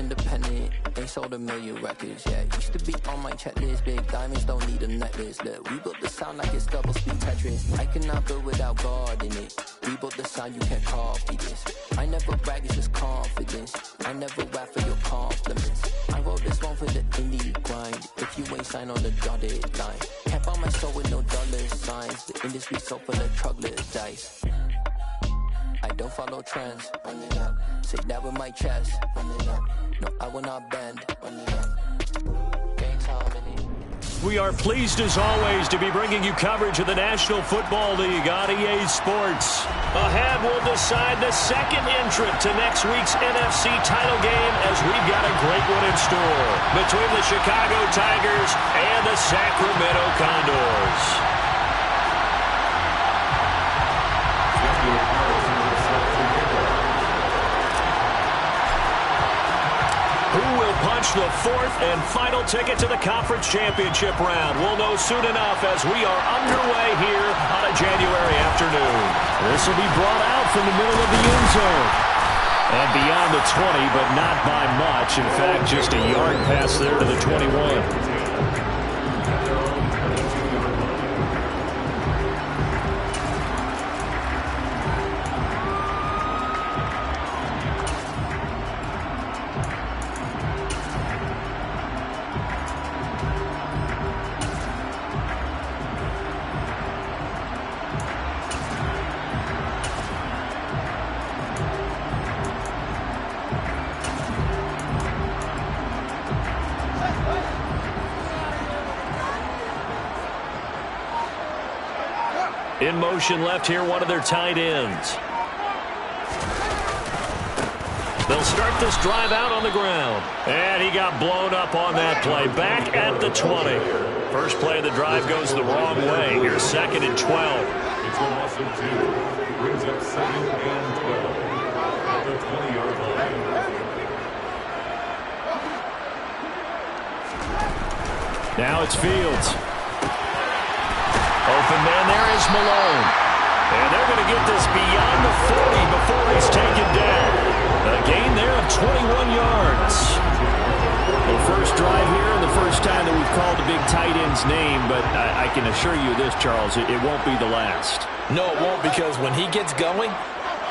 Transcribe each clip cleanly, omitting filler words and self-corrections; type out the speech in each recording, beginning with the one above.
independent, ain't sold a million records yet. Used to be on my checklist, big diamonds don't need a necklace. Look, we built the sound like it's double speed Tetris. I cannot build without God in it. We built the sound, you can't copy this. I never brag, it's just confidence. I never rap for your compliments. I wrote this one for the indie grind. If you ain't signed on the dotted line, can't buy my soul with no dollar signs. The industry so full of troglodytes. I don't follow trends. Say that with my chest. No, I will not bend. We are pleased as always to be bringing you coverage of the National Football League on EA Sports. Ahead will decide the second entrant to next week's NFC title game, as we've got a great one in store between the Chicago Tigers and the Sacramento Condors. Punch the fourth and final ticket to the conference championship round. We'll know soon enough as we are underway here on a January afternoon. This will be brought out from the middle of the end zone. And beyond the 20, but not by much. In fact, just a yard pass there to the 21. In motion left here, one of their tight ends. They'll start this drive out on the ground. And he got blown up on that play. Back at the 20. First play of the drive goes the wrong way. Here's 2nd and 12. It's a loss of 2. Brings up 2nd and 12. At the 20-yard line. Now it's Fields. Open man there is Malone. And they're going to get this beyond the 40 before he's taken down. A gain there of 21 yards. The first drive here and the first time that we've called the big tight end's name, but I can assure you this, Charles, it won't be the last. No, it won't, because when he gets going,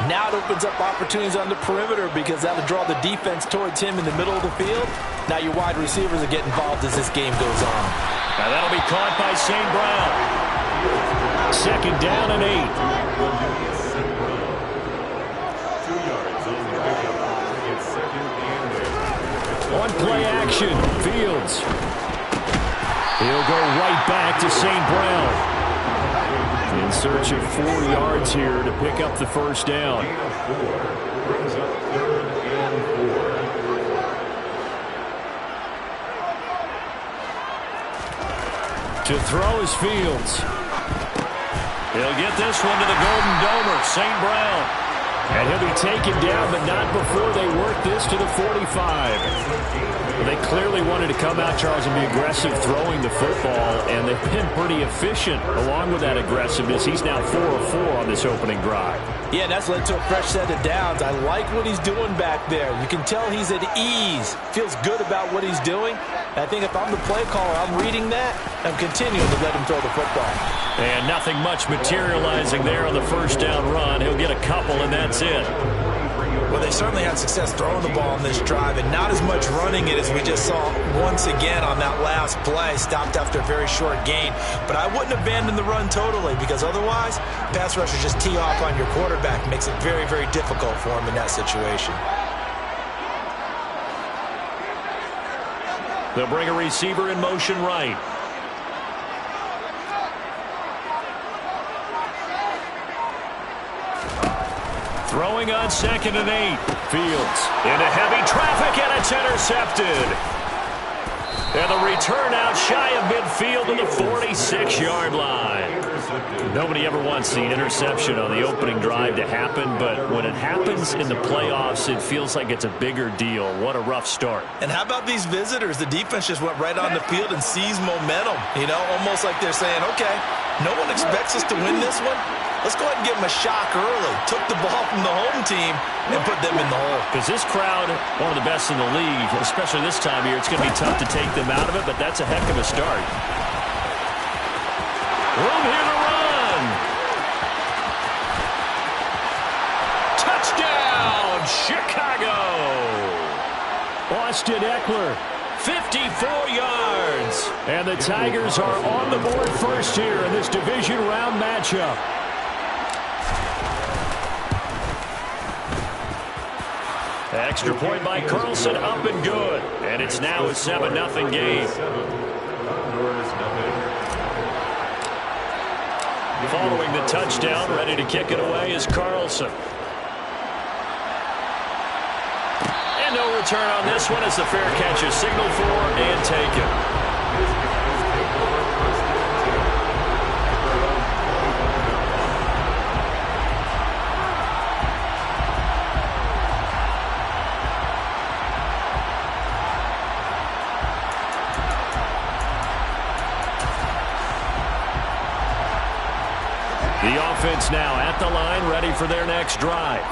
now it opens up opportunities on the perimeter, because that'll draw the defense towards him in the middle of the field. Now your wide receivers will get involved as this game goes on. Now that'll be caught by St. Brown. 2nd down and 8. 2 yards on the pickup. It's 2nd and 8. On play action, Fields. He'll go right back to St. Brown. In search of 4 yards here to pick up the first down. Gain of 4. Brings up 3rd and 4. To throw is Fields. He'll get this one to the Golden Domer, St. Brown. And he'll be taken down, but not before they work this to the 45. They clearly wanted to come out, Charles, and be aggressive throwing the football, and they've been pretty efficient along with that aggressiveness. He's now 4 of 4 on this opening drive. Yeah, and that's led to a fresh set of downs. I like what he's doing back there. You can tell he's at ease, feels good about what he's doing. And I think if I'm the play caller, I'm reading that, I'm continuing to let him throw the football. And nothing much materializing there on the first down run. He'll get a couple, and that's it. Well, they certainly had success throwing the ball on this drive, and not as much running it as we just saw once again on that last play. Stopped after a very short gain. But I wouldn't abandon the run totally, because otherwise, pass rushers just tee off on your quarterback. Makes it very, very difficult for him in that situation. They'll bring a receiver in motion right. Throwing on 2nd and 8. Fields into heavy traffic, and it's intercepted. And the return out shy of midfield to the 46-yard line. Nobody ever wants the interception on the opening drive to happen, but when it happens in the playoffs, it feels like it's a bigger deal. What a rough start. And how about these visitors? The defense just went right on the field and seized momentum. You know, almost like they're saying, okay, no one expects us to win this one. let's go ahead and give them a shock early. Took the ball from the home team and put them in the hole. Because this crowd, one of the best in the league, especially this time of year, it's going to be tough to take them out of it, but that's a heck of a start. Room here to run. Touchdown, Chicago. Austin Eckler, 54 yards. And the Tigers are on the board first here in this division round matchup. Extra point by Carlson, up and good. And it's now a 7-0 game. Following the touchdown, ready to kick it away is Carlson. And no return on this one as the fair catch is signaled for and taken. The offense now at the line, ready for their next drive.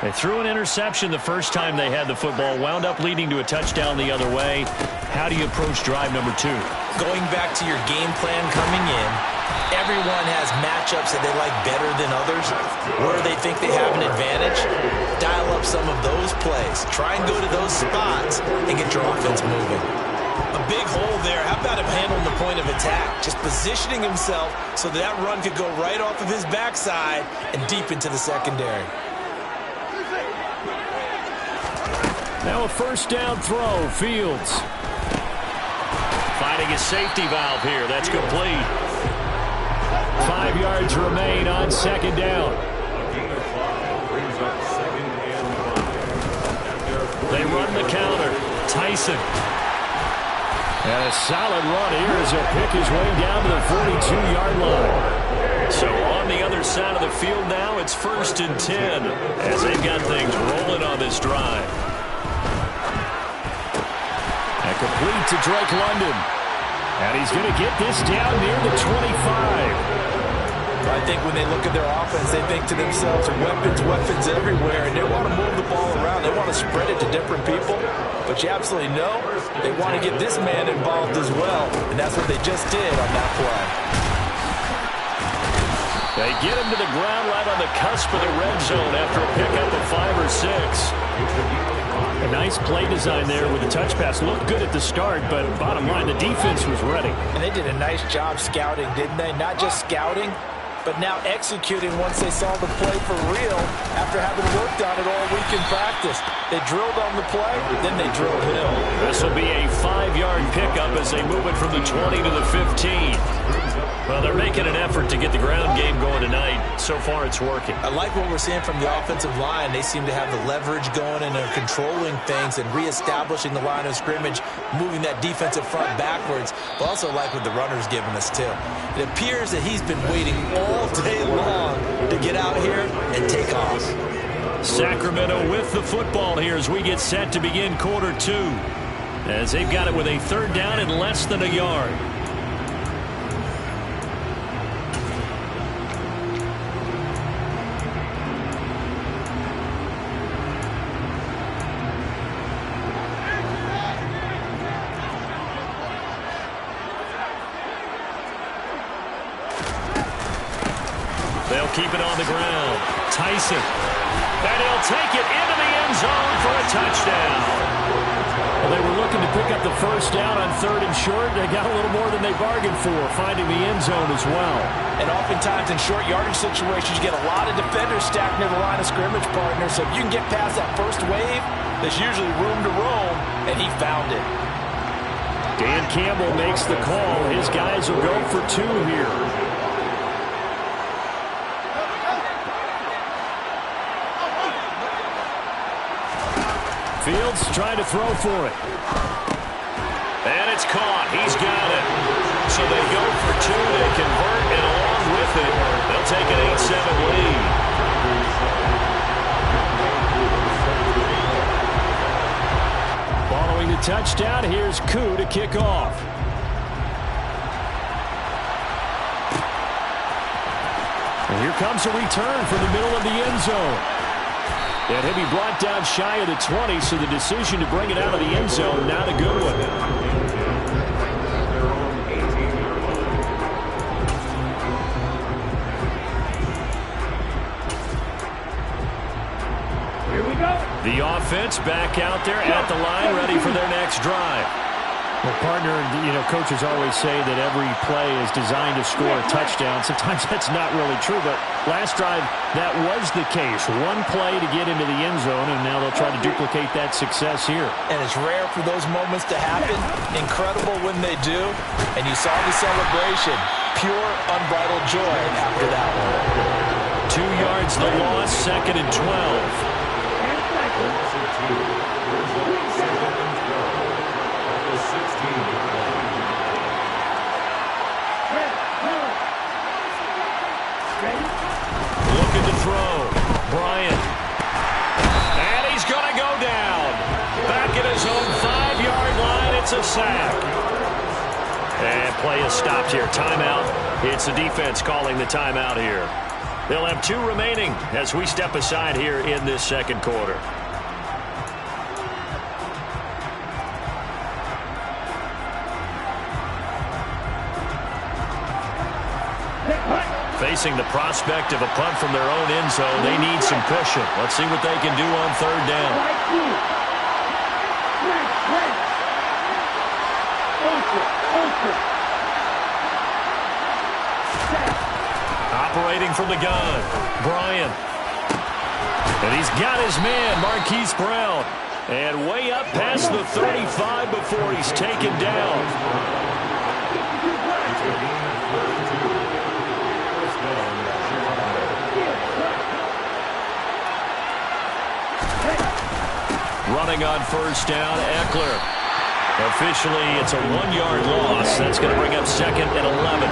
They threw an interception the first time they had the football, wound up leading to a touchdown the other way. How do you approach drive number 2? Going back to your game plan coming in, everyone has matchups that they like better than others. Where they think they have an advantage, dial up some of those plays. Try and go to those spots and get your offense moving. A big hole there. How about him handling the point of attack? Just positioning himself so that run could go right off of his backside and deep into the secondary. Now a first down throw, Fields. Finding a safety valve here. That's complete. 5 yards remain on second down. They run the counter. Tyson. And a solid run here as he'll pick his way down to the 42-yard line. So on the other side of the field now, it's 1st and 10 as they've got things rolling on this drive. And complete to Drake London. And he's going to get this down near the 25. I think when they look at their offense, they think to themselves, weapons everywhere, and they want to move the ball around. They want to spread it to different people. But you absolutely know they want to get this man involved as well, and that's what they just did on that play. They get him to the ground right on the cusp of the red zone after a pickup of 5 or 6. A nice play design there with the touch pass. Looked good at the start, but bottom line, the defense was ready. And they did a nice job scouting, didn't they? Not just scouting, but now executing once they saw the play for real after having worked on it all week in practice. They drilled on the play, then they drilled him. This will be a 5-yard pickup as they move it from the 20 to the 15. Well, they're making an effort to get the ground game going tonight. So far, it's working. I like what we're seeing from the offensive line. They seem to have the leverage going, and they're controlling things and reestablishing the line of scrimmage, moving that defensive front backwards. But also like what the runner's giving us, too. It appears that he's been waiting all day long to get out here and take off. Sacramento with the football here as we get set to begin quarter 2. As they've got it with a 3rd down and less than a yard. They'll keep it on the ground. Tyson. And he'll take it into the end zone for a touchdown. Well, they were looking to pick up the first down on 3rd and short. They got a little more than they bargained for, finding the end zone as well. And oftentimes in short yardage situations, you get a lot of defenders stacked near the line of scrimmage, partner. So if you can get past that first wave, there's usually room to roam, and he found it. Dan Campbell makes the call. His guys will go for 2 here. Fields trying to throw for it. And it's caught. He's got it. So they go for 2. They convert, and along with it, they'll take an 8-7 lead. Following the touchdown, here's Koo to kick off. And here comes a return from the middle of the end zone. And he'll be brought down shy of the 20, so the decision to bring it out of the end zone, not a good one. Here we go. The offense back out there at the line, ready for their next drive. Well, partner, coaches always say that every play is designed to score a touchdown. Sometimes that's not really true, but last drive, that was the case. One play to get into the end zone, and now they'll try to duplicate that success here. And it's rare for those moments to happen. Incredible when they do. And you saw the celebration. Pure, unbridled joy after that one. 2 yards the loss, 2nd and 12. Looking to throw. Bryant. And he's going to go down. Back at his own 5-yard line. It's a sack. And play is stopped here. Timeout. It's the defense calling the timeout here. They'll have 2 remaining as we step aside here in this second quarter. Facing the prospect of a punt from their own end zone, they need some cushion. Let's see what they can do on 3rd down. Operating from the gun, Bryant. And he's got his man, Marquise Brown. And way up past the 35 before he's taken down. Running on 1st down, Eckler. Officially, it's a 1-yard loss. That's going to bring up 2nd and 11.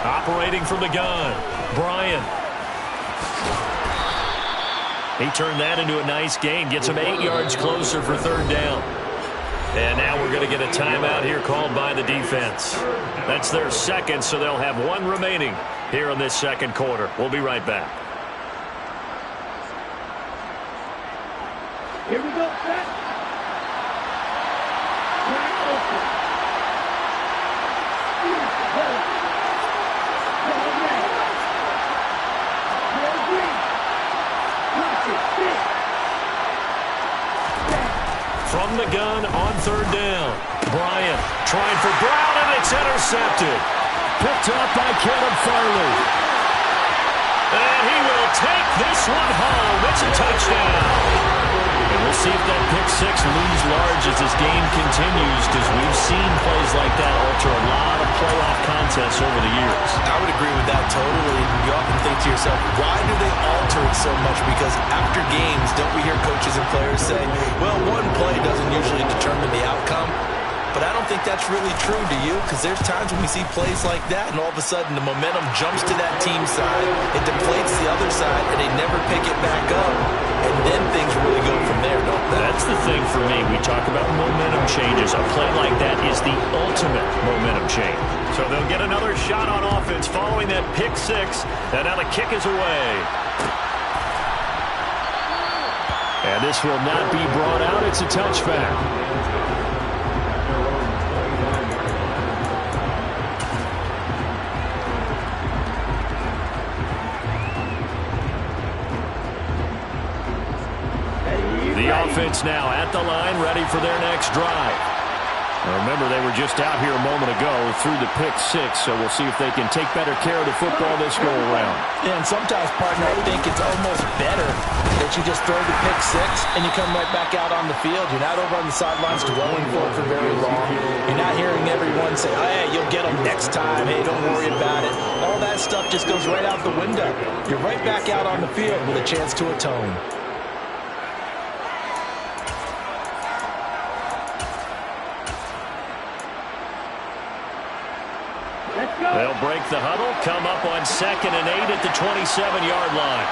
Operating from the gun, Bryant. He turned that into a nice gain. Gets him 8 yards closer for 3rd down. And now we're going to get a timeout here called by the defense. That's their 2nd, so they'll have 1 remaining here in this second quarter. We'll be right back. Here we go, set. From the gun on 3rd down. Bryant trying for Brown, and it's intercepted. Picked up by Caleb Farley. And he will take this one home. It's a touchdown. And we'll see if that pick 6 looms large as this game continues, because we've seen plays like that alter a lot of playoff contests over the years. I would agree with that totally. You often think to yourself, why do they alter it so much? Because after games, don't we hear coaches and players say, well, one play doesn't usually determine the outcome? But I don't think that's really true, do you? Because there's times when we see plays like that, and all of a sudden the momentum jumps to that team side, it deflates the other side, and they never pick it back up. And then things really go from there, don't they? That's the thing for me. We talk about momentum changes. A play like that is the ultimate momentum change. So they'll get another shot on offense following that pick 6, and now the kick is away. And this will not be brought out. It's a touchback. The offense now at the line, ready for their next drive. Now remember, they were just out here a moment ago through the pick 6, so we'll see if they can take better care of the football this go around. Yeah, and sometimes, partner, I think it's almost better that you just throw the pick 6 and you come right back out on the field. You're not over on the sidelines dwelling for it for very long. You're not hearing everyone say, oh, hey, you'll get them next time. Hey, don't worry about it. All that stuff just goes right out the window. You're right back out on the field with a chance to atone. Let's They'll break the huddle, come up on 2nd and 8 at the 27-yard line.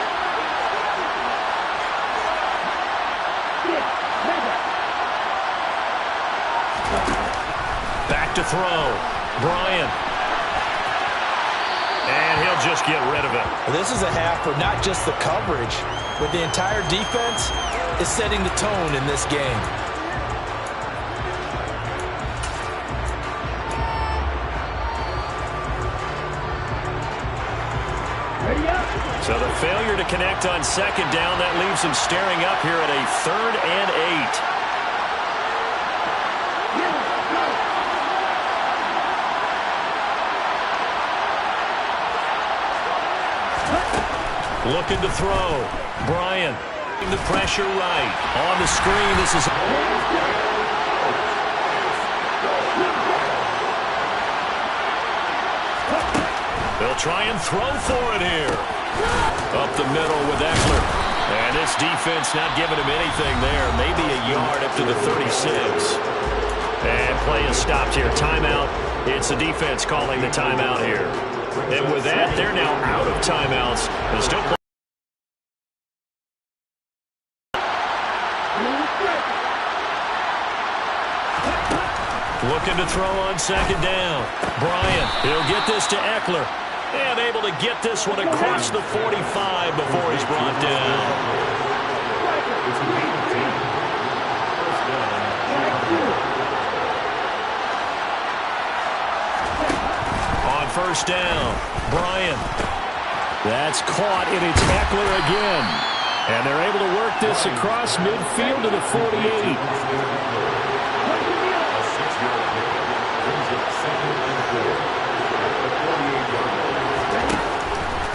Back to throw. Bryant. And he'll just get rid of it. This is a half for not just the coverage, but the entire defense is setting the tone in this game. So the failure to connect on 2nd down, that leaves him staring up here at a 3rd and 8. Looking to throw. Bryant. The pressure right. On the screen, this is... They'll try and throw for it here. Up the middle with Eckler. And this defense not giving him anything there. Maybe a yard up to the 36. And play is stopped here. Timeout. It's the defense calling the timeout here. And with that, they're now out of timeouts. They're still playing. Looking to throw on 2nd down. Bryant, he'll get this to Eckler. And able to get this one across the 45 before he's brought down. On 1st down, Bryant. That's caught, and it's Eckler again. And they're able to work this across midfield to the 48.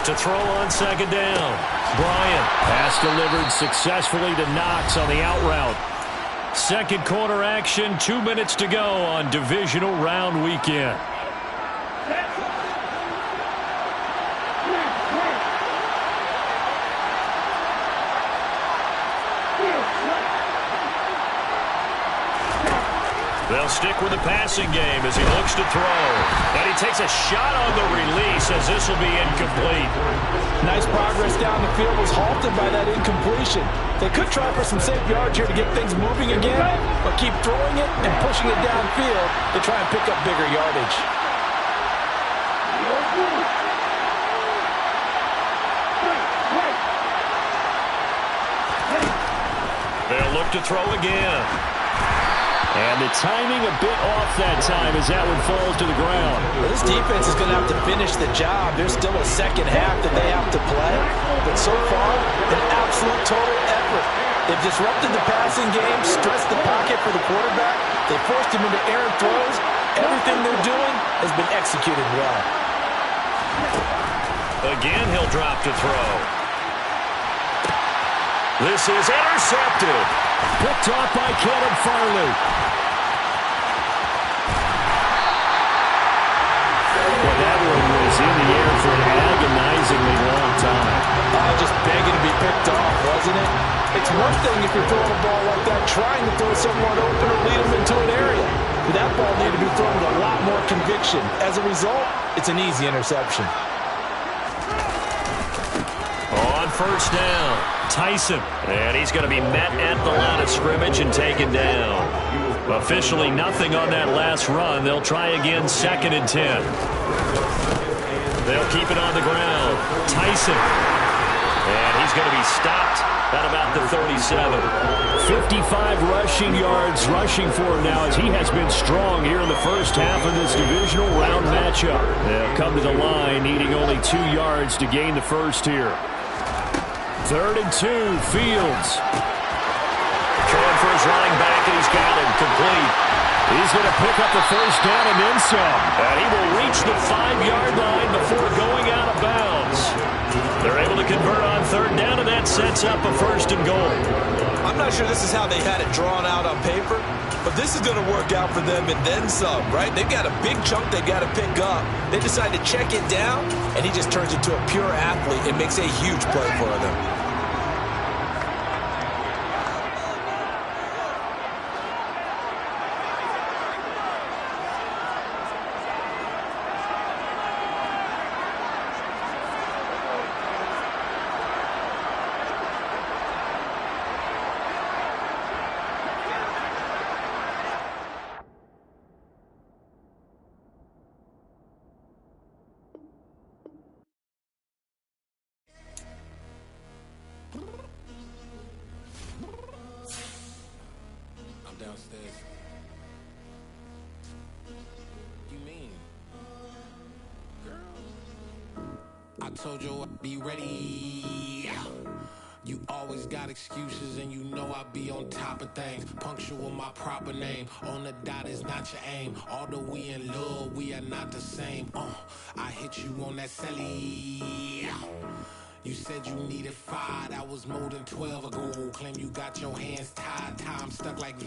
To throw on 2nd down. Bryant. Pass delivered successfully to Knox on the out route. 2nd quarter action, 2 minutes to go on divisional round weekend. They'll stick with the passing game as he looks to throw. And he takes a shot on the release as this will be incomplete. Nice progress down the field was halted by that incompletion. They could try for some safe yards here to get things moving again, but keep throwing it and pushing it downfield to try and pick up bigger yardage. They'll look to throw again. And the timing a bit off that time as that one falls to the ground. Well, this defense is going to have to finish the job. There's still a 2nd half that they have to play. But so far, an absolute total effort. They've disrupted the passing game, stressed the pocket for the quarterback. They forced him into errant throws. Everything they're doing has been executed well. Again, he'll drop to throw. This is intercepted. Picked off by Caleb Farley. Well, that one was in the air for an agonizingly long time. Just begging to be picked off, wasn't it? It's one thing if you're throwing a ball like that, trying to throw someone open or lead them into an area. But that ball needed to be thrown with a lot more conviction. As a result, it's an easy interception. On 1st down, Tyson. And he's going to be met at the line of scrimmage and taken down. Officially nothing on that last run. They'll try again 2nd and 10. They'll keep it on the ground. Tyson. And he's going to be stopped at about the 37. 55 rushing yards rushing for him now as he has been strong here in the first half of this divisional round matchup. They'll come to the line needing only 2 yards to gain the first here. 3rd and 2, Fields. Throwing for his running back, and he's got him complete. He's going to pick up the first down and then some. And he will reach the 5-yard line before going out of bounds. They're able to convert on 3rd down, and that sets up a 1st and goal. I'm not sure this is how they had it drawn out on paper, but this is going to work out for them and then some, right? They've got a big chunk they've got to pick up. They decide to check it down, and he just turns into a pure athlete and makes a huge play for them. downstairs. You mean? Girl. I told you I'd be ready. You always got excuses and you know I be on top of things. Punctual my proper name. On the dot is not your aim. Although we in love, we are not the same. I hit you on that celly. You said you needed 5, that was more than 12 ago. Claim you got your hands tied, time stuck like